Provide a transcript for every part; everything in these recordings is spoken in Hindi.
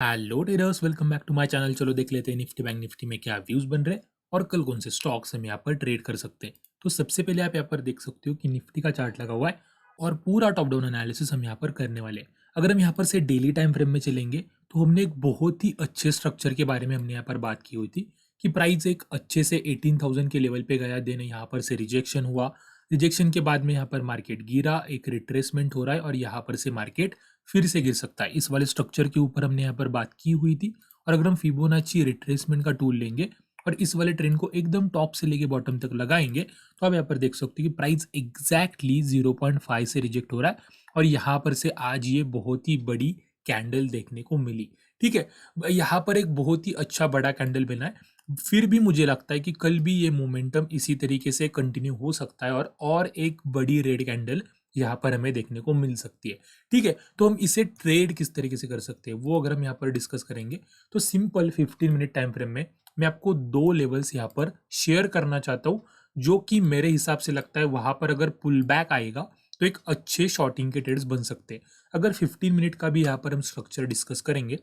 Hello traders, welcome back to my channel. चलो देख लेते हैं निफ्टी बैंक निफ्टी में क्या व्यूज बन रहे हैं और कल कौन से स्टॉक्स हम यहाँ पर ट्रेड कर सकते हैं। तो सबसे पहले आप यहाँ पर देख सकते हो कि निफ्टी का चार्ट लगा हुआ है और पूरा टॉप डाउन एनालिसिस हम यहाँ पर करने वाले हैं। अगर हम यहाँ पर से डेली टाइम फ्रेम में चलेंगे तो हमने एक बहुत ही अच्छे स्ट्रक्चर के बारे में हमने यहाँ पर बात की हुई थी कि प्राइस एक अच्छे से 18,000 के लेवल पे गया, देन यहाँ पर से रिजेक्शन हुआ। रिजेक्शन के बाद में यहाँ पर मार्केट गिरा, एक रिट्रेसमेंट हो रहा है और यहाँ पर से मार्केट फिर से गिर सकता है। इस वाले स्ट्रक्चर के ऊपर हमने यहाँ पर बात की हुई थी। और अगर हम फिबोनाची रिट्रेसमेंट का टूल लेंगे और इस वाले ट्रेंड को एकदम टॉप से लेके बॉटम तक लगाएंगे तो आप यहाँ पर देख सकते हो कि प्राइस एग्जैक्टली 0.5 से रिजेक्ट हो रहा है और यहाँ पर से आज ये बहुत ही बड़ी कैंडल देखने को मिली। ठीक है, यहाँ पर एक बहुत ही अच्छा बड़ा कैंडल बना है। फिर भी मुझे लगता है कि कल भी ये मोमेंटम इसी तरीके से कंटिन्यू हो सकता है और एक बड़ी रेड कैंडल यहाँ पर हमें देखने को मिल सकती है। ठीक है, तो हम इसे ट्रेड किस तरीके से कर सकते हैं वो अगर हम यहाँ पर डिस्कस करेंगे तो सिंपल 15 मिनट टाइम फ्रेम में मैं आपको दो लेवल्स यहाँ पर शेयर करना चाहता हूँ जो कि मेरे हिसाब से लगता है वहां पर अगर पुल बैक आएगा तो एक अच्छे शॉर्टिंग के ट्रेड्स बन सकते हैं। अगर 15 मिनट का भी यहाँ पर हम स्ट्रक्चर डिस्कस करेंगे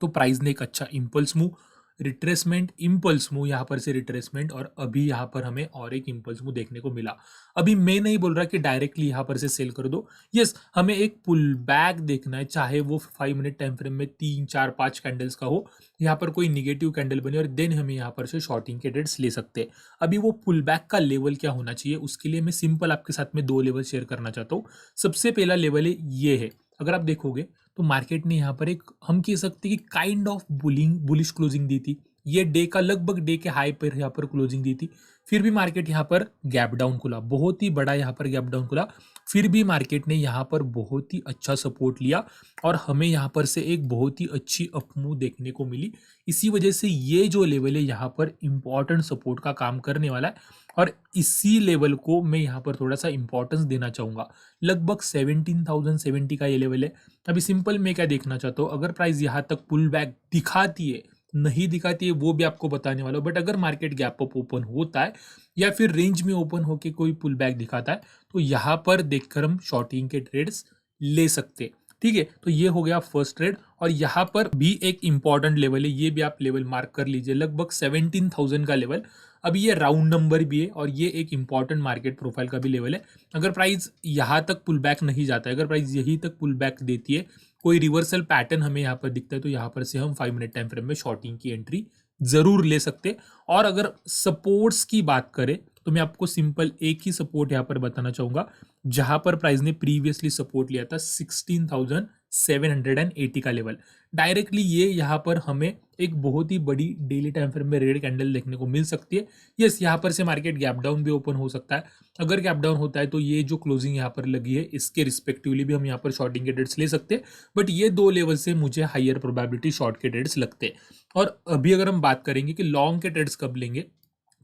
तो प्राइस ने एक अच्छा impulse move, retracement, impulse move, यहाँ पर से रिट्रेसमेंट और अभी यहाँ पर हमें और एक इम्पल्स मूव देखने को मिला। अभी मैं नहीं बोल रहा कि डायरेक्टली यहाँ पर से सेल कर दो। यस, हमें एक पुल बैक देखना है, चाहे वो 5 मिनट टाइम फ्रेम में 3 4 5 कैंडल्स का हो, यहाँ पर कोई निगेटिव कैंडल बने और देन हमें यहाँ पर से शॉर्टिंग के ट्रेड्स ले सकते हैं। अभी वो पुल बैक का लेवल क्या होना चाहिए उसके लिए मैं सिंपल आपके साथ में दो लेवल शेयर करना चाहता हूँ। सबसे पहला लेवल है ये है, अगर आप देखोगे तो मार्केट ने यहाँ पर एक हम कह सकते हैं कि काइंड ऑफ बुलिश क्लोजिंग दी थी। ये डे का लगभग डे के हाई पर यहाँ पर क्लोजिंग दी थी। फिर भी मार्केट यहाँ पर गैप डाउन खुला, बहुत ही बड़ा यहाँ पर गैप डाउन खुला। फिर भी मार्केट ने यहाँ पर बहुत ही अच्छा सपोर्ट लिया और हमें यहाँ पर से एक बहुत ही अच्छी अपमूव देखने को मिली। इसी वजह से ये जो लेवल है यहाँ पर इंपॉर्टेंट सपोर्ट का काम करने वाला है और इसी लेवल को मैं यहाँ पर थोड़ा सा इंपॉर्टेंस देना चाहूँगा। लगभग 17,070 का ये लेवल है। अभी सिंपल मैं क्या देखना चाहता हूँ, अगर प्राइस यहाँ तक पुल बैक दिखाती है, नहीं दिखाती है वो भी आपको बताने वाला हूँ, बट अगर मार्केट गैप अप ओपन होता है या फिर रेंज में ओपन होके कोई पुल बैक दिखाता है तो यहाँ पर देखकर हम शॉर्टिंग के ट्रेड्स ले सकते हैं। ठीक है, तो ये हो गया फर्स्ट ट्रेड और यहाँ पर भी एक इंपॉर्टेंट लेवल है, ये भी आप लेवल मार्क कर लीजिए, लगभग 17,000 का लेवल। अभी ये राउंड नंबर भी है और ये एक इंपॉर्टेंट मार्केट प्रोफाइल का भी लेवल है। अगर प्राइस यहाँ तक पुल बैक नहीं जाता है, अगर प्राइस यहीं तक पुल बैक देती है, कोई रिवर्सल पैटर्न हमें यहाँ पर दिखता है तो यहाँ पर से हम 5 मिनट टाइम फ्रेम में शॉर्टिंग की एंट्री जरूर ले सकते हैं। और अगर सपोर्ट्स की बात करें तो मैं आपको सिंपल एक ही सपोर्ट यहाँ पर बताना चाहूंगा जहां पर प्राइस ने प्रीवियसली सपोर्ट लिया था 16,780 का लेवल। डायरेक्टली ये यहाँ पर हमें एक बहुत ही बड़ी डेली टाइम फ्रेम में रेड कैंडल देखने को मिल सकती है। यस, यहाँ पर से मार्केट गैप डाउन भी ओपन हो सकता है। अगर गैप डाउन होता है तो ये जो क्लोजिंग यहाँ पर लगी है इसके रिस्पेक्टिवली भी हम यहाँ पर शॉर्टिंग के ट्रेड्स ले सकते हैं, बट ये दो लेवल से मुझे हायर प्रोबेबिलिटी शॉर्ट के ट्रेड्स लगते हैं। और अभी अगर हम बात करेंगे कि लॉन्ग के ट्रेड्स कब लेंगे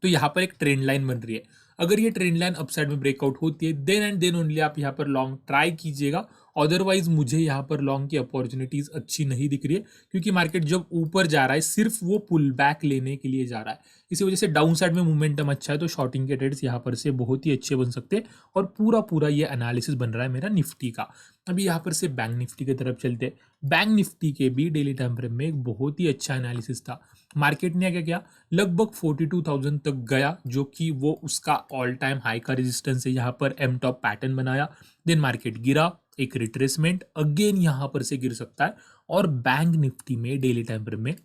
तो यहाँ पर एक ट्रेंड लाइन बन रही है। अगर ये ट्रेंड लाइन अपसाइड में ब्रेकआउट होती है देन एंड देन ओनली आप यहाँ पर लॉन्ग ट्राई कीजिएगा। अदरवाइज मुझे यहाँ पर लॉन्ग की अपॉर्चुनिटीज अच्छी नहीं दिख रही है क्योंकि मार्केट जब ऊपर जा रहा है सिर्फ वो पुल बैक लेने के लिए जा रहा है। इसी वजह से डाउन साइड में मोमेंटम अच्छा है तो शॉर्टिंग के ट्रेड्स यहाँ पर से बहुत ही अच्छे बन सकते हैं। और पूरा पूरा ये एनालिसिस बन रहा है मेरा निफ्टी का। अभी यहाँ पर से बैंक निफ्टी की तरफ चलते हैं। बैंक निफ्टी के भी डेली टाइम फ्रेम में एक बहुत ही अच्छा एनालिसिस था। मार्केट ने क्या किया, लगभग 42,000 तक गया जो कि वो उसका ऑल टाइम हाई का रेजिस्टेंस है। यहाँ पर एम टॉप पैटर्न बनाया, देन मार्केट गिरा, एक रिट्रेसमेंट, अगेन यहाँ पर से गिर सकता है। और बैंक निफ्टी में डेली टाइम फ्रेम में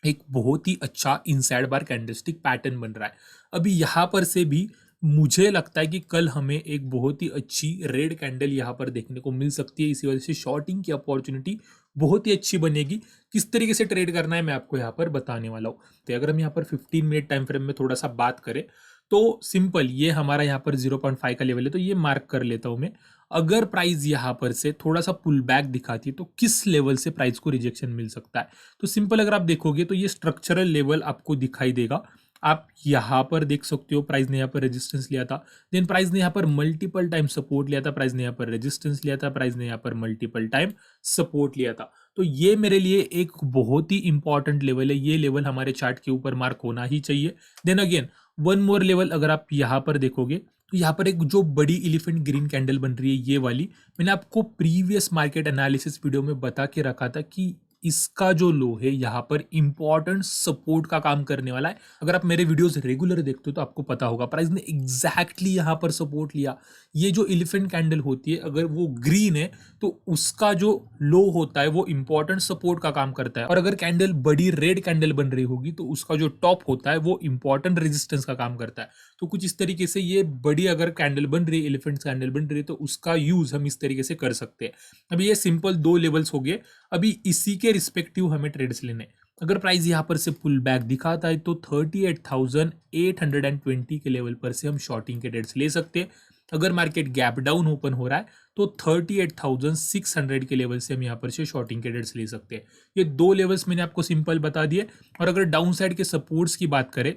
एक बहुत ही अच्छा इनसाइड बार कैंडलस्टिक पैटर्न बन रहा है। अभी यहाँ पर से भी मुझे लगता है कि कल हमें एक बहुत ही अच्छी रेड कैंडल यहाँ पर देखने को मिल सकती है। इसी वजह से शॉर्टिंग की अपॉर्चुनिटी बहुत ही अच्छी बनेगी। किस तरीके से ट्रेड करना है मैं आपको यहाँ पर बताने वाला हूँ। तो अगर हम यहाँ पर 15 मिनट टाइम फ्रेम में थोड़ा सा बात करें तो सिंपल ये हमारा यहाँ पर 0.5 का लेवल है तो ये मार्क कर लेता हूँ मैं। अगर प्राइस यहाँ पर से थोड़ा सा पुल बैक दिखाती है तो किस लेवल से प्राइस को रिजेक्शन मिल सकता है। तो सिंपल अगर आप देखोगे तो ये स्ट्रक्चरल लेवल आपको दिखाई देगा। आप यहाँ पर देख सकते हो प्राइस ने यहाँ पर रेजिस्टेंस लिया था, देन प्राइस ने यहाँ पर मल्टीपल टाइम सपोर्ट लिया था, प्राइस ने यहाँ पर रेजिस्टेंस लिया था, प्राइस ने यहाँ पर मल्टीपल टाइम सपोर्ट लिया था। तो ये मेरे लिए एक बहुत ही इंपॉर्टेंट लेवल है, ये लेवल हमारे चार्ट के ऊपर मार्क होना ही चाहिए। Then again one more level अगर आप यहाँ पर देखोगे तो यहाँ पर एक जो बड़ी एलिफेंट ग्रीन कैंडल बन रही है ये वाली, मैंने आपको प्रीवियस मार्केट एनालिसिस वीडियो में बता के रखा था कि इसका जो लो है यहाँ पर इंपॉर्टेंट सपोर्ट का काम करने वाला है। अगर आप मेरे वीडियोस रेगुलर देखते हो तो आपको पता होगा प्राइस ने एग्जैक्टली यहाँ पर सपोर्ट लिया। ये जो एलिफेंट कैंडल होती है अगर वो ग्रीन है तो उसका जो लो होता है वो इंपॉर्टेंट सपोर्ट का काम करता है, और अगर कैंडल बड़ी रेड कैंडल बन रही होगी तो उसका जो टॉप होता है वो इंपॉर्टेंट रेजिस्टेंस का काम करता है। तो कुछ इस तरीके से ये बड़ी अगर कैंडल बन रही है, एलिफेंट कैंडल बन रही है, तो उसका यूज हम इस तरीके से कर सकते हैं। अभी ये सिंपल दो लेवल्स हो गए। अभी इसी के रिस्पेक्टिव हमें ट्रेड्स लेने। अगर प्राइस यहाँ पर से पुल बैक दिखाता है तो 38,820 के लेवल पर से हम शॉर्टिंग के ट्रेड्स ले सकते हैं। अगर मार्केट गैप डाउन ओपन हो रहा है तो 38,600 के लेवल से हम यहाँ पर से शॉर्टिंग के ट्रेड्स ले सकते हैं। ये दो लेवल्स मैंने आपको सिंपल बता दिए। और अगर डाउन साइड के सपोर्ट्स की बात करें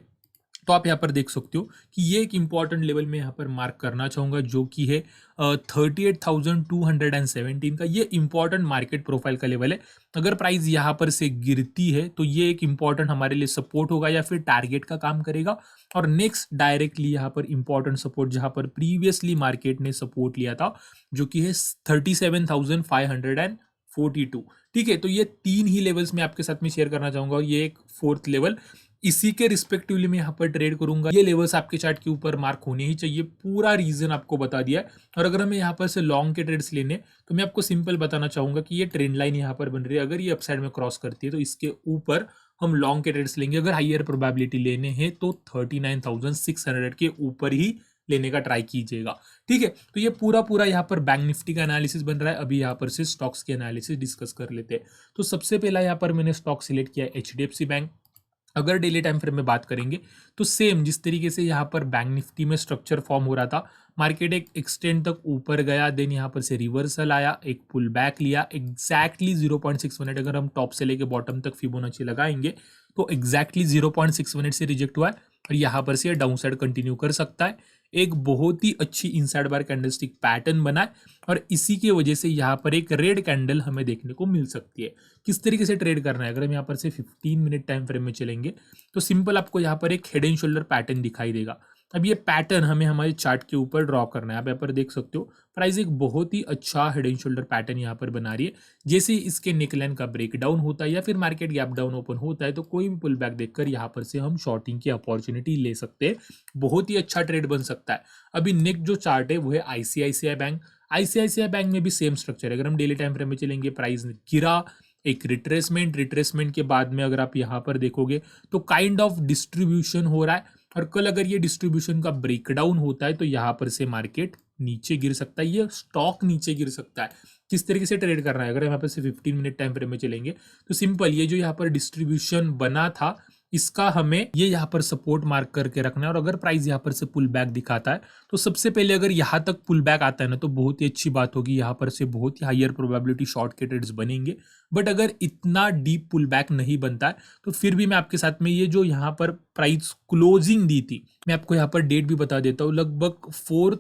तो आप यहाँ पर देख सकते हो कि ये एक इंपॉर्टेंट लेवल में यहाँ पर मार्क करना चाहूँगा, जो कि है 38,217 का। ये इंपॉर्टेंट मार्केट प्रोफाइल का लेवल है। अगर प्राइस यहाँ पर से गिरती है तो ये एक इंपॉर्टेंट हमारे लिए सपोर्ट होगा या फिर टारगेट का काम करेगा। और नेक्स्ट डायरेक्टली यहाँ पर इंपॉर्टेंट सपोर्ट जहाँ पर प्रीवियसली मार्केट ने सपोर्ट लिया था, जो कि है 37,542। ठीक है, तो ये तीन ही लेवल्स मैं आपके साथ में शेयर करना चाहूंगा और ये एक फोर्थ लेवल, इसी के रिस्पेक्टिवली मैं यहाँ पर ट्रेड करूंगा। ये लेवल्स आपके चार्ट के ऊपर मार्क होने ही चाहिए, पूरा रीजन आपको बता दिया है। और अगर हमें यहाँ पर से लॉन्ग के ट्रेड्स लेने तो मैं आपको सिंपल बताना चाहूंगा कि ये ट्रेंड लाइन यहाँ पर बन रही है, अगर ये अपसाइड में क्रॉस करती है तो इसके ऊपर हम लॉन्ग के ट्रेड्स लेंगे। अगर हाइयर प्रोबेबिलिटी लेने हैं तो 39,600 के ऊपर ही लेने का ट्राई कीजिएगा। ठीक है, तो ये पूरा पूरा यहाँ पर बैंक निफ्टी का एनालिसिस बन रहा है। अभी यहाँ पर से स्टॉक्स के एनालिसिस डिस्कस कर लेते हैं। तो सबसे पहला यहाँ पर मैंने स्टॉक सिलेक्ट किया HDFC बैंक। अगर डेली टाइम फ्रेम में बात करेंगे तो सेम जिस तरीके से यहाँ पर बैंक निफ्टी में स्ट्रक्चर फॉर्म हो रहा था, मार्केट एक एक्सटेंड तक ऊपर गया, देन यहाँ पर से रिवर्सल आया, एक पुल बैक लिया एग्जैक्टली 0.618। अगर हम टॉप से लेके बॉटम तक फिबोनाची लगाएंगे तो एग्जैक्टली 0.618 से रिजेक्ट हुआ है और यहाँ पर से डाउन साइड कंटिन्यू कर सकता है। एक बहुत ही अच्छी इनसाइड बार कैंडलस्टिक पैटर्न बना है और इसी की वजह से यहाँ पर एक रेड कैंडल हमें देखने को मिल सकती है। किस तरीके से ट्रेड करना है, अगर हम यहाँ पर से 15 मिनट टाइम फ्रेम में चलेंगे तो सिंपल आपको यहाँ पर एक हेड एंड शोल्डर पैटर्न दिखाई देगा। अब ये पैटर्न हमें हमारे चार्ट के ऊपर ड्रॉ करना है। आप यहाँ पर देख सकते हो प्राइस एक बहुत ही अच्छा हेड एंड शोल्डर पैटर्न यहाँ पर बना रही है। जैसे इसके नेकलाइन का ब्रेक डाउन होता है या फिर मार्केट गैप डाउन ओपन होता है तो कोई भी पुल बैक देखकर यहाँ पर से हम शॉर्टिंग की अपॉर्चुनिटी ले सकते हैं। बहुत ही अच्छा ट्रेड बन सकता है। अभी नेक्स्ट जो चार्ट है वो है ICICI बैंक। ICICI बैंक में भी सेम स्ट्रक्चर है। अगर हम डेली टाइम फ्रेम में चलेंगे, प्राइस गिरा, एक रिट्रेसमेंट के बाद में अगर आप यहाँ पर देखोगे तो काइंड ऑफ डिस्ट्रीब्यूशन हो रहा है। और कल अगर ये डिस्ट्रीब्यूशन का ब्रेकडाउन होता है तो यहाँ पर से मार्केट नीचे गिर सकता है, ये स्टॉक नीचे गिर सकता है। किस तरीके से ट्रेड करना है, अगर यहाँ पर से 15 मिनट टाइम फ्रेम में चलेंगे तो सिंपल ये जो यहाँ पर डिस्ट्रीब्यूशन बना था इसका हमें ये यहाँ पर सपोर्ट मार्क करके रखना है। और अगर प्राइस यहाँ पर से पुल बैक दिखाता है तो सबसे पहले अगर यहाँ तक पुल बैक आता है ना तो बहुत ही अच्छी बात होगी, यहाँ पर से बहुत ही हायर प्रोबेबिलिटी शॉर्ट के ट्रेड्स बनेंगे। बट अगर इतना डीप पुल बैक नहीं बनता है तो फिर भी मैं आपके साथ में ये जो यहाँ पर प्राइस क्लोजिंग दी थी, मैं आपको यहाँ पर डेट भी बता देता हूँ, लगभग 4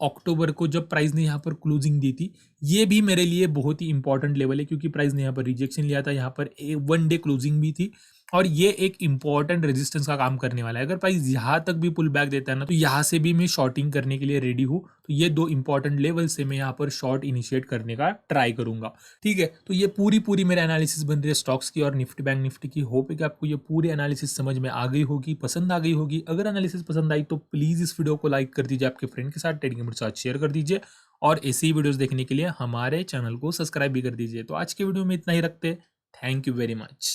अक्टूबर को जब प्राइस ने यहाँ पर क्लोजिंग दी थी, ये भी मेरे लिए बहुत ही इंपॉर्टेंट लेवल है क्योंकि प्राइस ने यहाँ पर रिजेक्शन लिया था, यहाँ पर 1 डे क्लोजिंग भी थी और ये एक इंपॉर्टेंट रेजिस्टेंस का काम करने वाला है। अगर प्राइस यहाँ तक भी पुल बैक देता है ना तो यहाँ से भी मैं शॉर्टिंग करने के लिए रेडी हूँ। तो ये दो इंपॉर्टेंट लेवल से मैं यहाँ पर शॉर्ट इनिशिएट करने का ट्राई करूंगा। ठीक है, तो ये पूरी मेरा एनालिसिस बन रही है स्टॉक्स की और निफ्टी बैंक निफ्टी की। होप है कि आपको ये पूरी एनालिसिस समझ में आ गई होगी, पसंद आ गई होगी। अगर एनालिसिस पसंद आई तो प्लीज इस वीडियो को लाइक कर दीजिए, आपके फ्रेंड के साथ, ट्रेडिंग के साथ शेयर कर दीजिए और ऐसी ही वीडियोस देखने के लिए हमारे चैनल को सब्सक्राइब भी कर दीजिए। तो आज के वीडियो में इतना ही रखते हैं। Thank you very much.